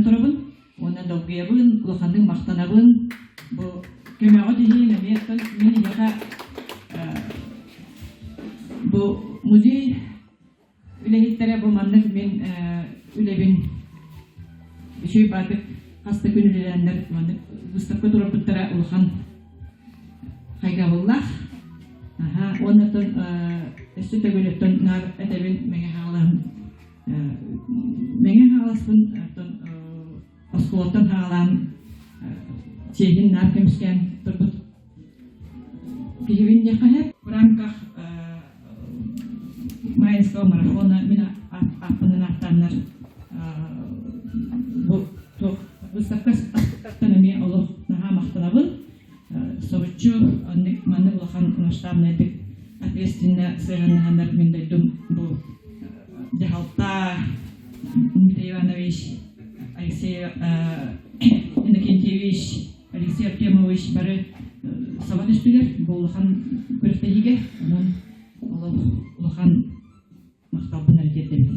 турабын, оны долгиябын, улахандың мақтанабын. Бұл көмеға дейін әметтен мен яға бұл музей үләйттері бұл мандық мен үләбін үшей бардық қасты күн үләләндер выставка турабыттара улахан қайға боллақ. Оннатын өсті төгілеттен нар әдәбін мәңе хағаларын мәңе хағаласпын осколаттан хағаларын Чехин нар кемскен турбут кихивин яхахет в рамках Майнского марафона мина аппанын аттаннар выставка автономия олох наха мақтанабын совычу манны улахан масштабный ответственно сыганнахандар мен дойдум бу Дехалта Дмитрий Иванович Алексей Иннокентьевич Алексей Артемович бары сабат үстілер бұл улахан көріктегіге, оның улахан мақтабын әрекеттен.